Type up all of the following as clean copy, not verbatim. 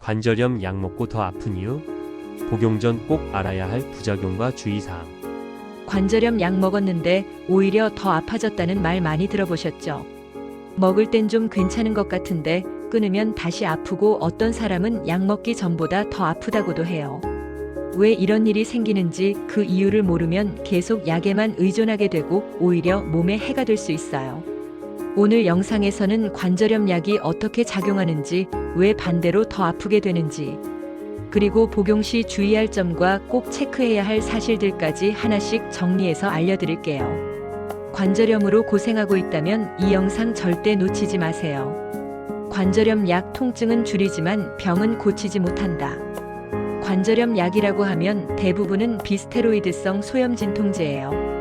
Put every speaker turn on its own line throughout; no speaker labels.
관절염 약 먹고 더 아픈 이유? 복용 전 꼭 알아야 할 부작용과 주의사항.
관절염 약 먹었는데 오히려 더 아파졌다는 말 많이 들어보셨죠? 먹을 땐 좀 괜찮은 것 같은데 끊으면 다시 아프고 어떤 사람은 약 먹기 전보다 더 아프다고도 해요. 왜 이런 일이 생기는지 그 이유를 모르면 계속 약에만 의존하게 되고 오히려 몸에 해가 될 수 있어요. 오늘 영상에서는 관절염 약이 어떻게 작용하는지, 왜 반대로 더 아프게 되는지, 그리고 복용 시 주의할 점과 꼭 체크해야 할 사실들까지 하나씩 정리해서 알려드릴게요. 관절염으로 고생하고 있다면 이 영상 절대 놓치지 마세요. 관절염 약 통증은 줄이지만 병은 고치지 못한다. 관절염 약이라고 하면 대부분은 비스테로이드성 소염 진통제예요.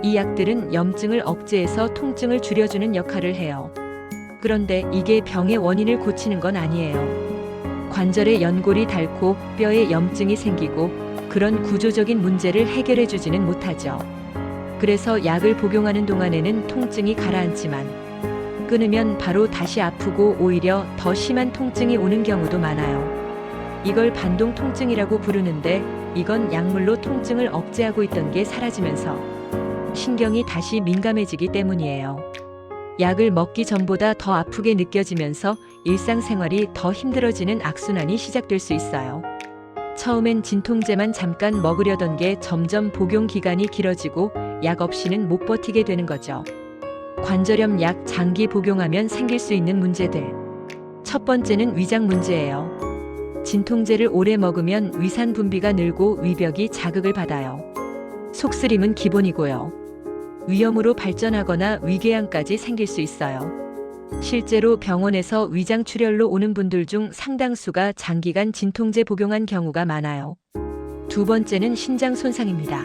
이 약들은 염증을 억제해서 통증을 줄여주는 역할을 해요. 그런데 이게 병의 원인을 고치는 건 아니에요. 관절에 연골이 닳고 뼈에 염증이 생기고 그런 구조적인 문제를 해결해주지는 못하죠. 그래서 약을 복용하는 동안에는 통증이 가라앉지만 끊으면 바로 다시 아프고 오히려 더 심한 통증이 오는 경우도 많아요. 이걸 반동 통증이라고 부르는데 이건 약물로 통증을 억제하고 있던 게 사라지면서 신경이 다시 민감해지기 때문이에요. 약을 먹기 전보다 더 아프게 느껴지면서 일상생활이 더 힘들어지는 악순환이 시작될 수 있어요. 처음엔 진통제만 잠깐 먹으려던 게 점점 복용 기간이 길어지고 약 없이는 못 버티게 되는 거죠. 관절염 약 장기 복용하면 생길 수 있는 문제들. 첫 번째는 위장 문제예요. 진통제를 오래 먹으면 위산 분비가 늘고 위벽이 자극을 받아요. 속쓰림은 기본이고요. 위염으로 발전하거나 위궤양까지 생길 수 있어요. 실제로 병원에서 위장 출혈로 오는 분들 중 상당수가 장기간 진통제 복용한 경우가 많아요. 두 번째는 신장 손상입니다.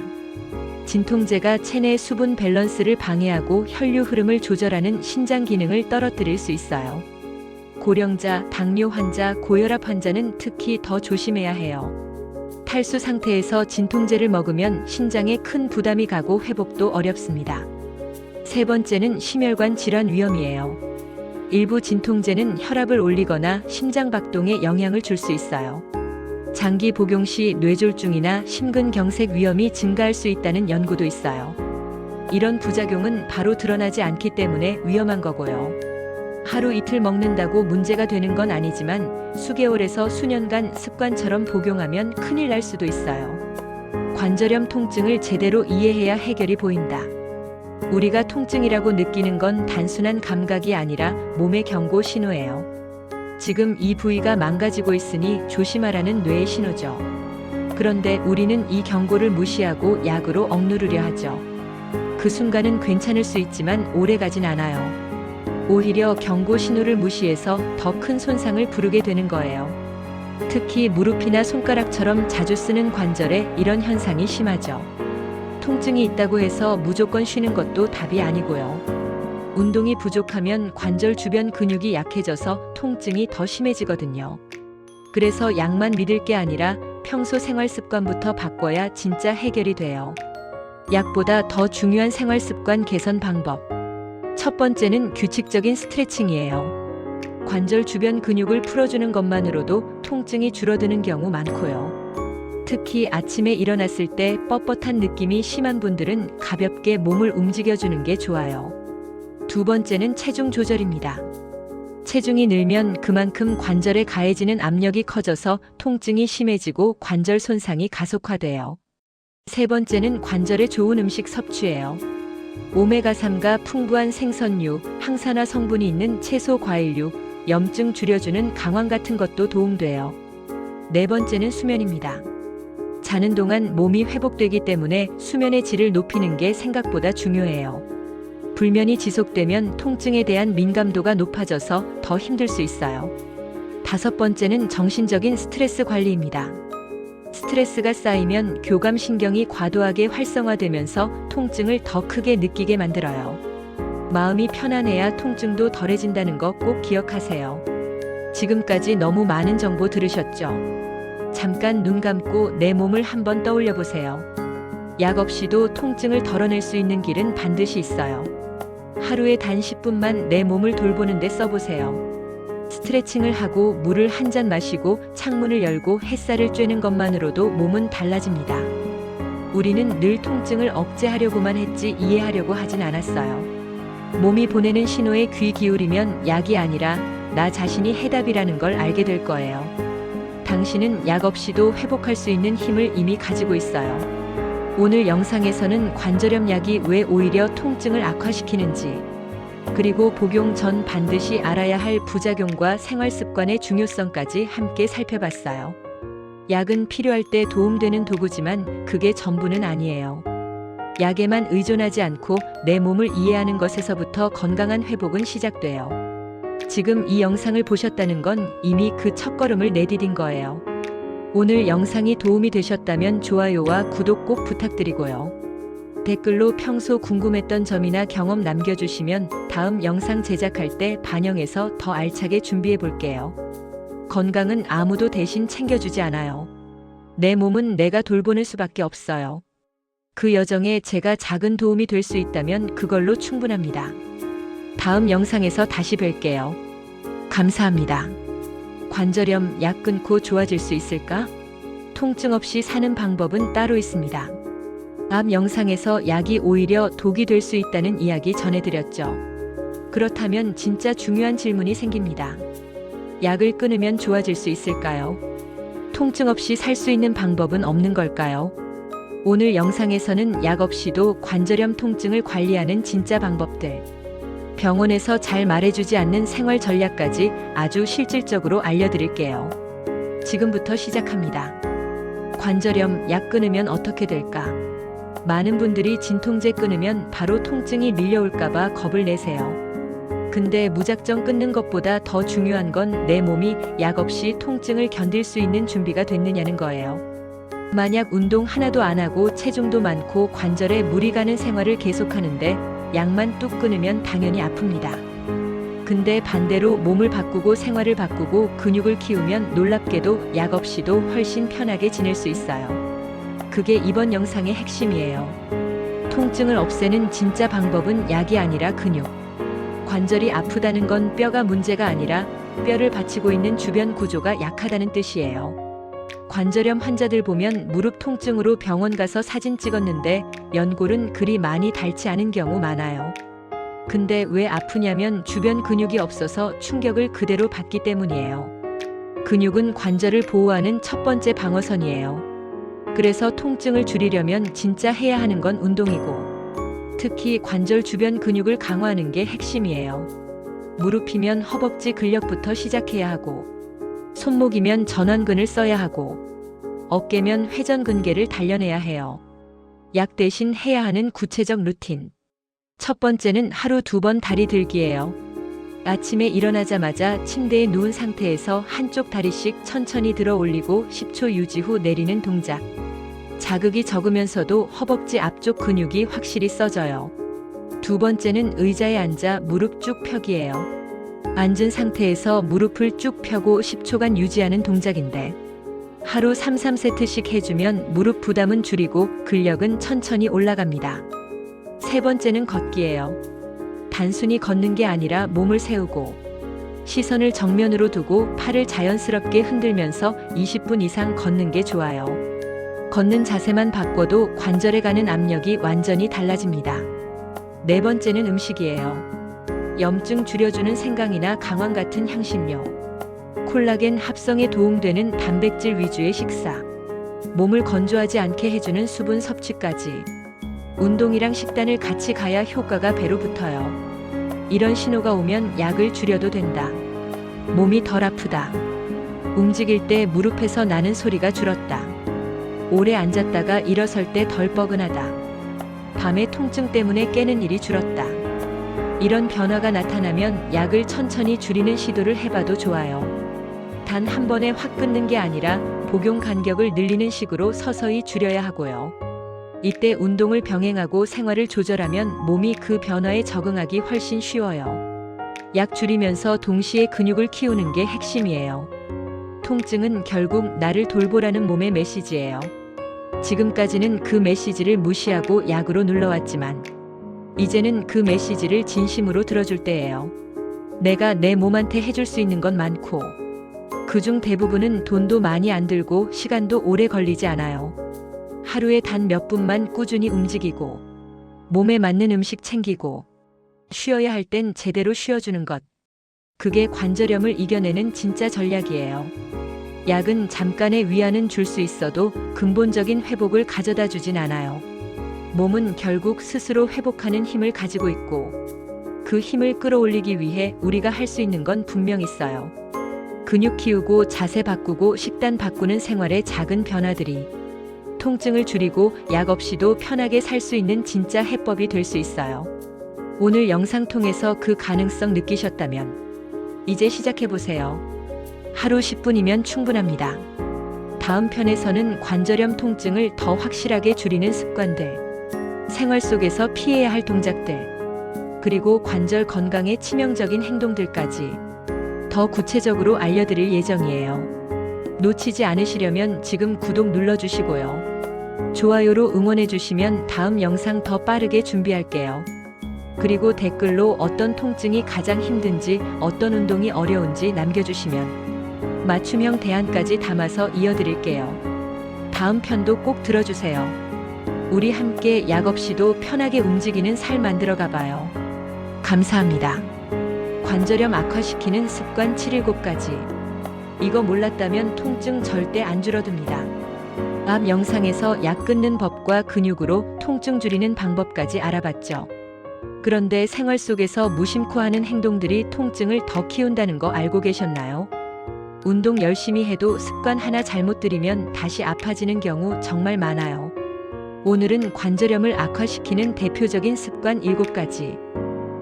진통제가 체내 수분 밸런스를 방해하고 혈류 흐름을 조절하는 신장 기능을 떨어뜨릴 수 있어요. 고령자, 당뇨 환자, 고혈압 환자는 특히 더 조심해야 해요. 탈수 상태에서 진통제를 먹으면 신장에 큰 부담이 가고 회복도 어렵습니다. 세 번째는 심혈관 질환 위험이에요. 일부 진통제는 혈압을 올리거나 심장 박동에 영향을 줄 수 있어요. 장기 복용 시 뇌졸중이나 심근경색 위험이 증가할 수 있다는 연구도 있어요. 이런 부작용은 바로 드러나지 않기 때문에 위험한 거고요. 하루 이틀 먹는다고 문제가 되는 건 아니지만 수개월에서 수년간 습관처럼 복용하면 큰일 날 수도 있어요. 관절염 통증을 제대로 이해해야 해결이 보인다. 우리가 통증이라고 느끼는 건 단순한 감각이 아니라 몸의 경고 신호예요. 지금 이 부위가 망가지고 있으니 조심하라는 뇌의 신호죠. 그런데 우리는 이 경고를 무시하고 약으로 억누르려 하죠. 그 순간은 괜찮을 수 있지만 오래 가진 않아요. 오히려 경고 신호를 무시해서 더 큰 손상을 부르게 되는 거예요. 특히 무릎이나 손가락처럼 자주 쓰는 관절에 이런 현상이 심하죠. 통증이 있다고 해서 무조건 쉬는 것도 답이 아니고요. 운동이 부족하면 관절 주변 근육이 약해져서 통증이 더 심해지거든요. 그래서 약만 믿을 게 아니라 평소 생활 습관부터 바꿔야 진짜 해결이 돼요. 약보다 더 중요한 생활 습관 개선 방법. 첫 번째는 규칙적인 스트레칭이에요. 관절 주변 근육을 풀어주는 것만으로도 통증이 줄어드는 경우 많고요. 특히 아침에 일어났을 때 뻣뻣한 느낌이 심한 분들은 가볍게 몸을 움직여주는 게 좋아요. 두 번째는 체중 조절입니다. 체중이 늘면 그만큼 관절에 가해지는 압력이 커져서 통증이 심해지고 관절 손상이 가속화돼요. 세 번째는 관절에 좋은 음식 섭취예요. 오메가3가 풍부한 생선류, 항산화 성분이 있는 채소 과일류, 염증 줄여주는 강황 같은 것도 도움돼요. 네 번째는 수면입니다. 자는 동안 몸이 회복되기 때문에 수면의 질을 높이는 게 생각보다 중요해요. 불면이 지속되면 통증에 대한 민감도가 높아져서 더 힘들 수 있어요. 다섯 번째는 정신적인 스트레스 관리입니다. 스트레스가 쌓이면 교감신경이 과도하게 활성화되면서 통증을 더 크게 느끼게 만들어요. 마음이 편안해야 통증도 덜해진다는 거 꼭 기억하세요. 지금까지 너무 많은 정보 들으셨죠? 잠깐 눈 감고 내 몸을 한번 떠올려 보세요. 약 없이도 통증을 덜어낼 수 있는 길은 반드시 있어요. 하루에 단 10분만 내 몸을 돌보는 데 써보세요. 스트레칭을 하고 물을 한 잔 마시고 창문을 열고 햇살을 쬐는 것만으로도 몸은 달라집니다. 우리는 늘 통증을 억제하려고만 했지 이해하려고 하진 않았어요. 몸이 보내는 신호에 귀 기울이면 약이 아니라 나 자신이 해답이라는 걸 알게 될 거예요. 당신은 약 없이도 회복할 수 있는 힘을 이미 가지고 있어요. 오늘 영상에서는 관절염 약이 왜 오히려 통증을 악화시키는지, 그리고 복용 전 반드시 알아야 할 부작용과 생활 습관의 중요성까지 함께 살펴봤어요. 약은 필요할 때 도움되는 도구지만 그게 전부는 아니에요. 약에만 의존하지 않고 내 몸을 이해하는 것에서부터 건강한 회복은 시작돼요. 지금 이 영상을 보셨다는 건 이미 그 첫걸음을 내디딘 거예요. 오늘 영상이 도움이 되셨다면 좋아요와 구독 꼭 부탁드리고요. 댓글로 평소 궁금했던 점이나 경험 남겨주시면 다음 영상 제작할 때 반영해서 더 알차게 준비해 볼게요. 건강은 아무도 대신 챙겨주지 않아요. 내 몸은 내가 돌보는 수밖에 없어요. 그 여정에 제가 작은 도움이 될 수 있다면 그걸로 충분합니다. 다음 영상에서 다시 뵐게요. 감사합니다. 관절염 약 끊고 좋아질 수 있을까? 통증 없이 사는 방법은 따로 있습니다. 앞 영상에서 약이 오히려 독이 될 수 있다는 이야기 전해드렸죠. 그렇다면 진짜 중요한 질문이 생깁니다. 약을 끊으면 좋아질 수 있을까요? 통증 없이 살 수 있는 방법은 없는 걸까요? 오늘 영상에서는 약 없이도 관절염 통증을 관리하는 진짜 방법들, 병원에서 잘 말해주지 않는 생활 전략까지 아주 실질적으로 알려드릴게요. 지금부터 시작합니다. 관절염 약 끊으면 어떻게 될까? 많은 분들이 진통제 끊으면 바로 통증이 밀려올까봐 겁을 내세요. 근데 무작정 끊는 것보다 더 중요한 건 내 몸이 약 없이 통증을 견딜 수 있는 준비가 됐느냐는 거예요. 만약 운동 하나도 안 하고 체중도 많고 관절에 무리 가는 생활을 계속하는데 약만 뚝 끊으면 당연히 아픕니다. 근데 반대로 몸을 바꾸고 생활을 바꾸고 근육을 키우면 놀랍게도 약 없이도 훨씬 편하게 지낼 수 있어요. 그게 이번 영상의 핵심이에요. 통증을 없애는 진짜 방법은 약이 아니라 근육. 관절이 아프다는 건 뼈가 문제가 아니라 뼈를 받치고 있는 주변 구조가 약하다는 뜻이에요. 관절염 환자들 보면 무릎 통증으로 병원 가서 사진 찍었는데 연골은 그리 많이 닳지 않은 경우 많아요. 근데 왜 아프냐면 주변 근육이 없어서 충격을 그대로 받기 때문이에요. 근육은 관절을 보호하는 첫 번째 방어선이에요. 그래서 통증을 줄이려면 진짜 해야 하는 건 운동이고, 특히 관절 주변 근육을 강화하는 게 핵심이에요. 무릎이면 허벅지 근력부터 시작해야 하고, 손목이면 전완근을 써야 하고, 어깨면 회전근개를 단련해야 해요. 약 대신 해야 하는 구체적 루틴. 첫 번째는 하루 2번 다리 들기예요. 아침에 일어나자마자 침대에 누운 상태에서 한쪽 다리씩 천천히 들어 올리고 10초 유지 후 내리는 동작. 자극이 적으면서도 허벅지 앞쪽 근육이 확실히 써져요. 두 번째는 의자에 앉아 무릎 쭉 펴기예요. 앉은 상태에서 무릎을 쭉 펴고 10초간 유지하는 동작인데, 하루 3-3세트씩 해주면 무릎 부담은 줄이고 근력은 천천히 올라갑니다. 세 번째는 걷기예요. 단순히 걷는 게 아니라 몸을 세우고 시선을 정면으로 두고 팔을 자연스럽게 흔들면서 20분 이상 걷는 게 좋아요. 걷는 자세만 바꿔도 관절에 가는 압력이 완전히 달라집니다. 네 번째는 음식이에요. 염증 줄여주는 생강이나 강황 같은 향신료, 콜라겐 합성에 도움되는 단백질 위주의 식사, 몸을 건조하지 않게 해주는 수분 섭취까지. 운동이랑 식단을 같이 가야 효과가 배로 붙어요. 이런 신호가 오면 약을 줄여도 된다. 몸이 덜 아프다. 움직일 때 무릎에서 나는 소리가 줄었다. 오래 앉았다가 일어설 때 덜 뻐근하다. 밤에 통증 때문에 깨는 일이 줄었다. 이런 변화가 나타나면 약을 천천히 줄이는 시도를 해봐도 좋아요. 단 한 번에 확 끊는 게 아니라 복용 간격을 늘리는 식으로 서서히 줄여야 하고요. 이때 운동을 병행하고 생활을 조절하면 몸이 그 변화에 적응하기 훨씬 쉬워요. 약 줄이면서 동시에 근육을 키우는 게 핵심이에요. 통증은 결국 나를 돌보라는 몸의 메시지예요. 지금까지는 그 메시지를 무시하고 약으로 눌러왔지만, 이제는 그 메시지를 진심으로 들어줄 때예요. 내가 내 몸한테 해줄 수 있는 건 많고, 그중 대부분은 돈도 많이 안 들고 시간도 오래 걸리지 않아요. 하루에 단 몇 분만 꾸준히 움직이고, 몸에 맞는 음식 챙기고, 쉬어야 할 땐 제대로 쉬어주는 것. 그게 관절염을 이겨내는 진짜 전략이에요. 약은 잠깐의 위안은 줄 수 있어도 근본적인 회복을 가져다 주진 않아요. 몸은 결국 스스로 회복하는 힘을 가지고 있고, 그 힘을 끌어올리기 위해 우리가 할 수 있는 건 분명 있어요. 근육 키우고 자세 바꾸고 식단 바꾸는 생활의 작은 변화들이 통증을 줄이고 약 없이도 편하게 살 수 있는 진짜 해법이 될 수 있어요. 오늘 영상 통해서 그 가능성 느끼셨다면 이제 시작해보세요. 하루 10분이면 충분합니다. 다음 편에서는 관절염 통증을 더 확실하게 줄이는 습관들, 생활 속에서 피해야 할 동작들, 그리고 관절 건강에 치명적인 행동들까지 더 구체적으로 알려드릴 예정이에요. 놓치지 않으시려면 지금 구독 눌러주시고요. 좋아요로 응원해주시면 다음 영상 더 빠르게 준비할게요. 그리고 댓글로 어떤 통증이 가장 힘든지, 어떤 운동이 어려운지 남겨주시면 맞춤형 대안까지 담아서 이어드릴게요. 다음 편도 꼭 들어주세요. 우리 함께 약 없이도 편하게 움직이는 삶 만들어가봐요. 감사합니다. 관절염 악화시키는 습관 7-7가지. 이거 몰랐다면 통증 절대 안 줄어듭니다. 앞 영상에서 약 끊는 법과 근육으로 통증 줄이는 방법까지 알아봤죠. 그런데 생활 속에서 무심코 하는 행동들이 통증을 더 키운다는 거 알고 계셨나요? 운동 열심히 해도 습관 하나 잘못 들이면 다시 아파지는 경우 정말 많아요. 오늘은 관절염을 악화시키는 대표적인 습관 7가지,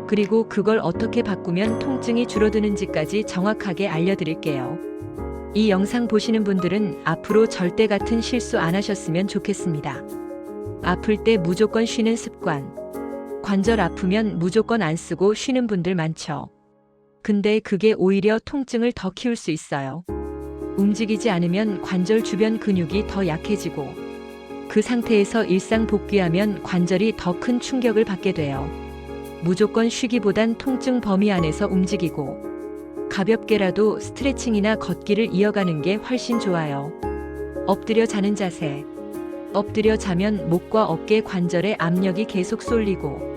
그리고 그걸 어떻게 바꾸면 통증이 줄어드는지까지 정확하게 알려드릴게요. 이 영상 보시는 분들은 앞으로 절대 같은 실수 안 하셨으면 좋겠습니다. 아플 때 무조건 쉬는 습관. 관절 아프면 무조건 안 쓰고 쉬는 분들 많죠. 근데 그게 오히려 통증을 더 키울 수 있어요. 움직이지 않으면 관절 주변 근육이 더 약해지고, 그 상태에서 일상 복귀하면 관절이 더 큰 충격을 받게 돼요. 무조건 쉬기보단 통증 범위 안에서 움직이고, 가볍게라도 스트레칭이나 걷기를 이어가는 게 훨씬 좋아요. 엎드려 자는 자세. 엎드려 자면 목과 어깨 관절에 압력이 계속 쏠리고,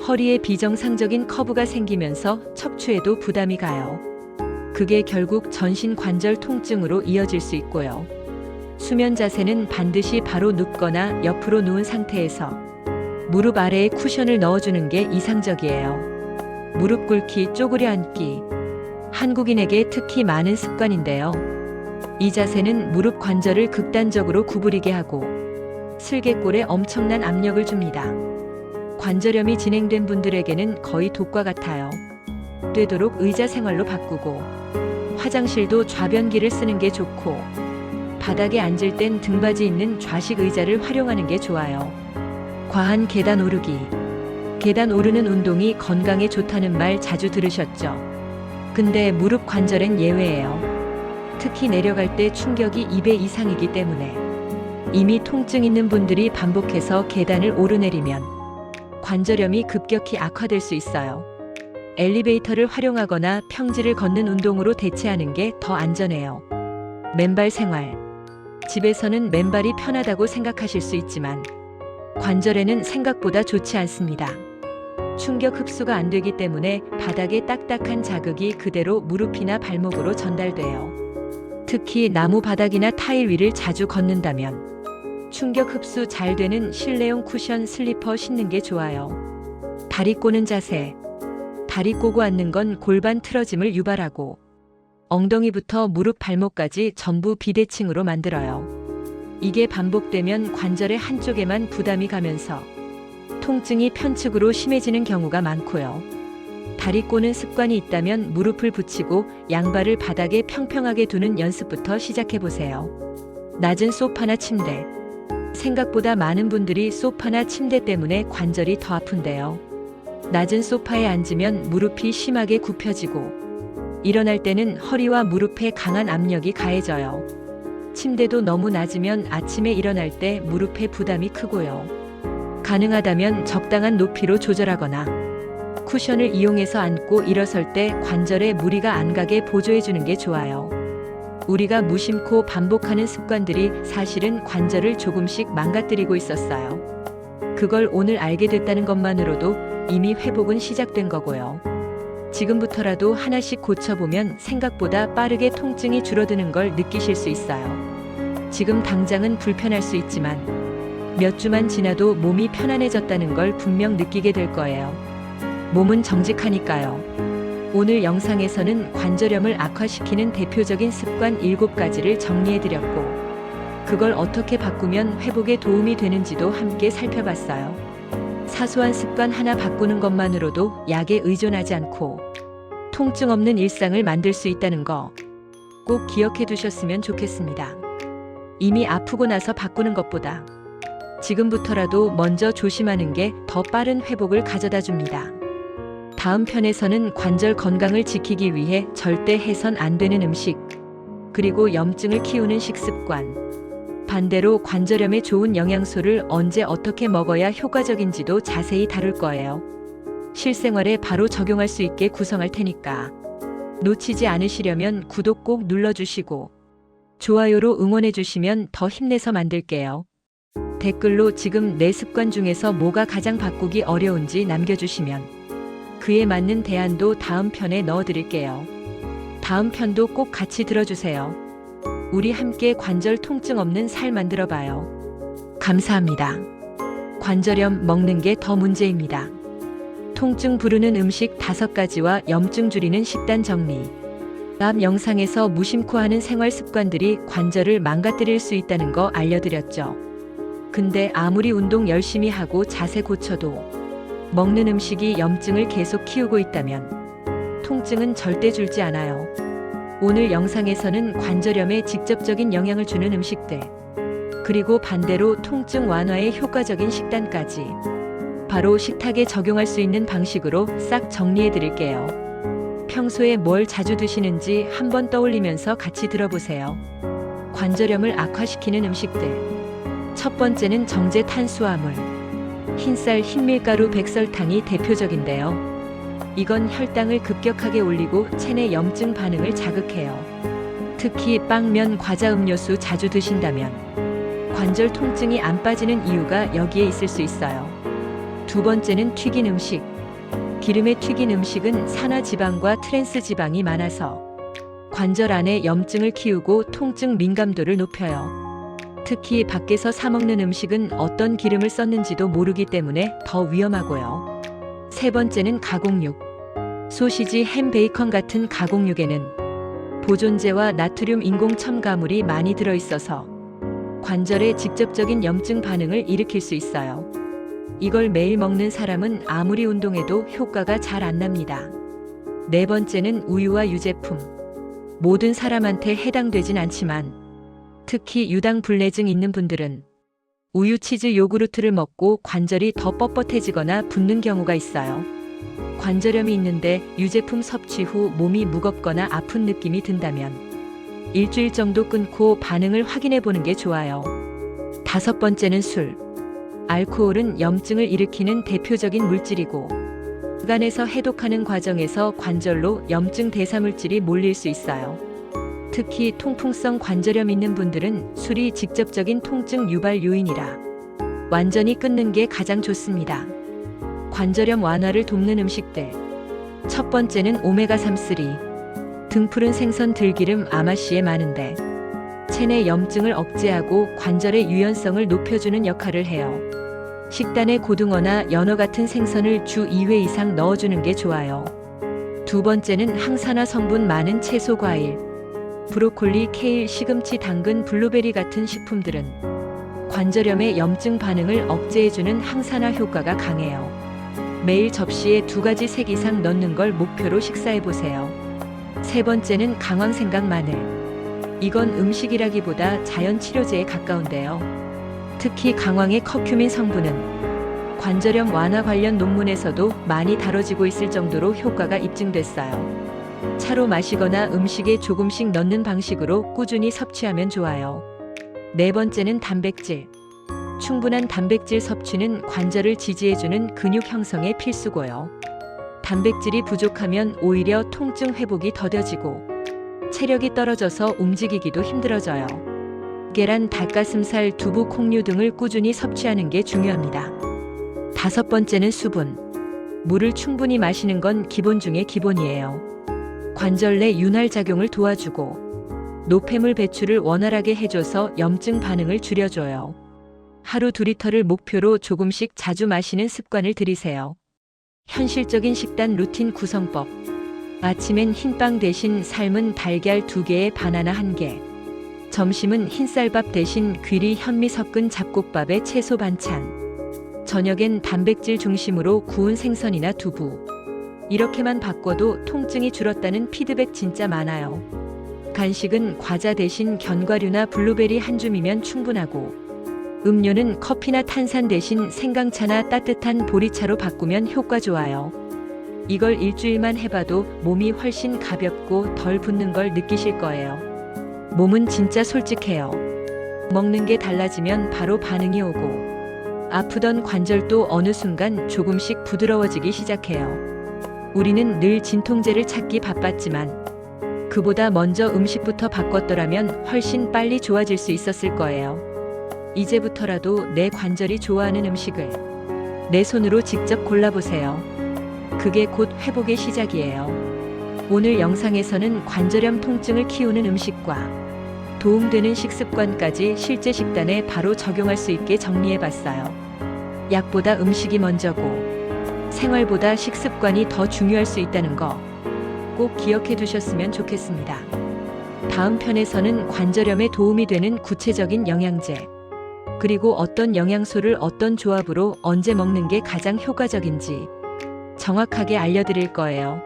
허리에 비정상적인 커브가 생기면서 척추에도 부담이 가요. 그게 결국 전신 관절 통증으로 이어질 수 있고요. 수면 자세는 반드시 바로 눕거나 옆으로 누운 상태에서 무릎 아래에 쿠션을 넣어주는 게 이상적이에요. 무릎 꿇기, 쪼그려 앉기. 한국인에게 특히 많은 습관인데요. 이 자세는 무릎 관절을 극단적으로 구부리게 하고 슬개골에 엄청난 압력을 줍니다. 관절염이 진행된 분들에게는 거의 독과 같아요. 되도록 의자 생활로 바꾸고, 화장실도 좌변기를 쓰는 게 좋고, 바닥에 앉을 땐 등받이 있는 좌식 의자를 활용하는 게 좋아요. 과한 계단 오르기. 계단 오르는 운동이 건강에 좋다는 말 자주 들으셨죠? 근데 무릎 관절엔 예외예요. 특히 내려갈 때 충격이 2배 이상이기 때문에 이미 통증 있는 분들이 반복해서 계단을 오르내리면 관절염이 급격히 악화될 수 있어요. 엘리베이터를 활용하거나 평지를 걷는 운동으로 대체하는 게 더 안전해요. 맨발 생활. 집에서는 맨발이 편하다고 생각하실 수 있지만 관절에는 생각보다 좋지 않습니다. 충격 흡수가 안 되기 때문에 바닥에 딱딱한 자극이 그대로 무릎이나 발목으로 전달돼요. 특히 나무 바닥이나 타일 위를 자주 걷는다면 충격 흡수 잘 되는 실내용 쿠션 슬리퍼 신는 게 좋아요. 다리 꼬는 자세. 다리 꼬고 앉는 건 골반 틀어짐을 유발하고 엉덩이부터 무릎 발목까지 전부 비대칭으로 만들어요. 이게 반복되면 관절의 한쪽에만 부담이 가면서 통증이 편측으로 심해지는 경우가 많고요. 다리 꼬는 습관이 있다면 무릎을 붙이고 양발을 바닥에 평평하게 두는 연습부터 시작해보세요. 낮은 소파나 침대. 생각보다 많은 분들이 소파나 침대 때문에 관절이 더 아픈데요. 낮은 소파에 앉으면 무릎이 심하게 굽혀지고 일어날 때는 허리와 무릎에 강한 압력이 가해져요. 침대도 너무 낮으면 아침에 일어날 때 무릎에 부담이 크고요. 가능하다면 적당한 높이로 조절하거나 쿠션을 이용해서 앉고 일어설 때 관절에 무리가 안 가게 보조해 주는 게 좋아요. 우리가 무심코 반복하는 습관들이 사실은 관절을 조금씩 망가뜨리고 있었어요. 그걸 오늘 알게 됐다는 것만으로도 이미 회복은 시작된 거고요. 지금부터라도 하나씩 고쳐보면 생각보다 빠르게 통증이 줄어드는 걸 느끼실 수 있어요. 지금 당장은 불편할 수 있지만 몇 주만 지나도 몸이 편안해졌다는 걸 분명 느끼게 될 거예요. 몸은 정직하니까요. 오늘 영상에서는 관절염을 악화시키는 대표적인 습관 7가지를 정리해드렸고, 그걸 어떻게 바꾸면 회복에 도움이 되는지도 함께 살펴봤어요. 사소한 습관 하나 바꾸는 것만으로도 약에 의존하지 않고 통증 없는 일상을 만들 수 있다는 거 꼭 기억해 두셨으면 좋겠습니다. 이미 아프고 나서 바꾸는 것보다 지금부터라도 먼저 조심하는 게 더 빠른 회복을 가져다 줍니다. 다음 편에서는 관절 건강을 지키기 위해 절대 해선 안 되는 음식, 그리고 염증을 키우는 식습관, 반대로 관절염에 좋은 영양소를 언제 어떻게 먹어야 효과적인지도 자세히 다룰 거예요. 실생활에 바로 적용할 수 있게 구성할 테니까 놓치지 않으시려면 구독 꼭 눌러주시고 좋아요로 응원해주시면 더 힘내서 만들게요. 댓글로 지금 내 습관 중에서 뭐가 가장 바꾸기 어려운지 남겨주시면 그에 맞는 대안도 다음 편에 넣어드릴게요. 다음 편도 꼭 같이 들어주세요. 우리 함께 관절 통증 없는 살 만들어봐요. 감사합니다. 관절염 먹는 게 더 문제입니다. 통증 부르는 음식 5가지와 염증 줄이는 식단 정리. 앞 영상에서 무심코 하는 생활 습관들이 관절을 망가뜨릴 수 있다는 거 알려드렸죠. 근데 아무리 운동 열심히 하고 자세 고쳐도 먹는 음식이 염증을 계속 키우고 있다면 통증은 절대 줄지 않아요. 오늘 영상에서는 관절염에 직접적인 영향을 주는 음식들, 그리고 반대로 통증 완화에 효과적인 식단까지 바로 식탁에 적용할 수 있는 방식으로 싹 정리해 드릴게요. 평소에 뭘 자주 드시는지 한번 떠올리면서 같이 들어보세요. 관절염을 악화시키는 음식들. 첫 번째는 정제 탄수화물. 흰쌀, 흰밀가루, 백설탕이 대표적인데요. 이건 혈당을 급격하게 올리고 체내 염증 반응을 자극해요. 특히 빵, 면, 과자, 음료수 자주 드신다면 관절 통증이 안 빠지는 이유가 여기에 있을 수 있어요. 두 번째는 튀긴 음식. 기름에 튀긴 음식은 산화 지방과 트랜스 지방이 많아서 관절 안에 염증을 키우고 통증 민감도를 높여요. 특히 밖에서 사 먹는 음식은 어떤 기름을 썼는지도 모르기 때문에 더 위험하고요. 세 번째는 가공육. 소시지, 햄, 베이컨 같은 가공육에는 보존제와 나트륨 인공 첨가물이 많이 들어있어서 관절에 직접적인 염증 반응을 일으킬 수 있어요. 이걸 매일 먹는 사람은 아무리 운동해도 효과가 잘 안 납니다. 네 번째는 우유와 유제품. 모든 사람한테 해당되진 않지만 특히 유당 불내증 있는 분들은 우유, 치즈, 요구르트를 먹고 관절이 더 뻣뻣해지거나 붓는 경우가 있어요. 관절염이 있는데 유제품 섭취 후 몸이 무겁거나 아픈 느낌이 든다면 일주일 정도 끊고 반응을 확인해 보는 게 좋아요. 다섯 번째는 술. 알코올은 염증을 일으키는 대표적인 물질이고 혈관에서 해독하는 과정에서 관절로 염증 대사물질이 몰릴 수 있어요. 특히 통풍성 관절염 있는 분들은 술이 직접적인 통증 유발 요인이라 완전히 끊는 게 가장 좋습니다. 관절염 완화를 돕는 음식들. 첫 번째는 오메가3, 등푸른 생선, 들기름, 아마씨에 많은데 체내 염증을 억제하고 관절의 유연성을 높여주는 역할을 해요. 식단에 고등어나 연어 같은 생선을 주 2회 이상 넣어주는 게 좋아요. 두 번째는 항산화 성분 많은 채소, 과일. 브로콜리, 케일, 시금치, 당근, 블루베리 같은 식품들은 관절염의 염증 반응을 억제해주는 항산화 효과가 강해요. 매일 접시에 2가지 색 이상 넣는 걸 목표로 식사해보세요. 세 번째는 강황생강, 마늘. 이건 음식이라기보다 자연 치료제에 가까운데요. 특히 강황의 커큐민 성분은 관절염 완화 관련 논문에서도 많이 다뤄지고 있을 정도로 효과가 입증됐어요. 차로 마시거나 음식에 조금씩 넣는 방식으로 꾸준히 섭취하면 좋아요. 네 번째는 단백질. 충분한 단백질 섭취는 관절을 지지해주는 근육 형성에 필수고요. 단백질이 부족하면 오히려 통증 회복이 더뎌지고 체력이 떨어져서 움직이기도 힘들어져요. 계란, 닭가슴살, 두부, 콩류 등을 꾸준히 섭취하는 게 중요합니다. 5번째는 수분. 물을 충분히 마시는 건 기본 중에 기본이에요. 관절 내 윤활 작용을 도와주고 노폐물 배출을 원활하게 해줘서 염증 반응을 줄여줘요. 하루 2리터를 목표로 조금씩 자주 마시는 습관을 들이세요. 현실적인 식단 루틴 구성법. 아침엔 흰빵 대신 삶은 달걀 2개에 바나나 1개. 점심은 흰쌀밥 대신 귀리, 현미 섞은 잡곡밥에 채소 반찬. 저녁엔 단백질 중심으로 구운 생선이나 두부. 이렇게만 바꿔도 통증이 줄었다는 피드백 진짜 많아요. 간식은 과자 대신 견과류나 블루베리 한 줌이면 충분하고, 음료는 커피나 탄산 대신 생강차나 따뜻한 보리차로 바꾸면 효과 좋아요. 이걸 일주일만 해봐도 몸이 훨씬 가볍고 덜 붓는 걸 느끼실 거예요. 몸은 진짜 솔직해요. 먹는 게 달라지면 바로 반응이 오고, 아프던 관절도 어느 순간 조금씩 부드러워지기 시작해요. 우리는 늘 진통제를 찾기 바빴지만 그보다 먼저 음식부터 바꿨더라면 훨씬 빨리 좋아질 수 있었을 거예요. 이제부터라도 내 관절이 좋아하는 음식을 내 손으로 직접 골라보세요. 그게 곧 회복의 시작이에요. 오늘 영상에서는 관절염 통증을 키우는 음식과 도움되는 식습관까지 실제 식단에 바로 적용할 수 있게 정리해봤어요. 약보다 음식이 먼저고 생활보다 식습관이 더 중요할 수 있다는 거 꼭 기억해 두셨으면 좋겠습니다. 다음 편에서는 관절염에 도움이 되는 구체적인 영양제, 그리고 어떤 영양소를 어떤 조합으로 언제 먹는 게 가장 효과적인지 정확하게 알려드릴 거예요.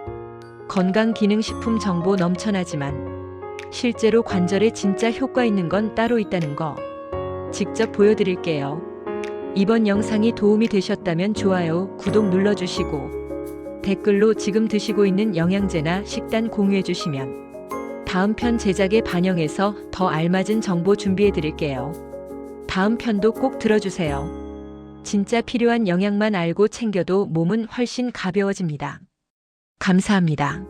건강기능식품 정보 넘쳐나지만 실제로 관절에 진짜 효과 있는 건 따로 있다는 거 직접 보여드릴게요. 이번 영상이 도움이 되셨다면 좋아요, 구독 눌러주시고 댓글로 지금 드시고 있는 영양제나 식단 공유해주시면 다음 편 제작에 반영해서 더 알맞은 정보 준비해드릴게요. 다음 편도 꼭 들어주세요. 진짜 필요한 영양만 알고 챙겨도 몸은 훨씬 가벼워집니다. 감사합니다.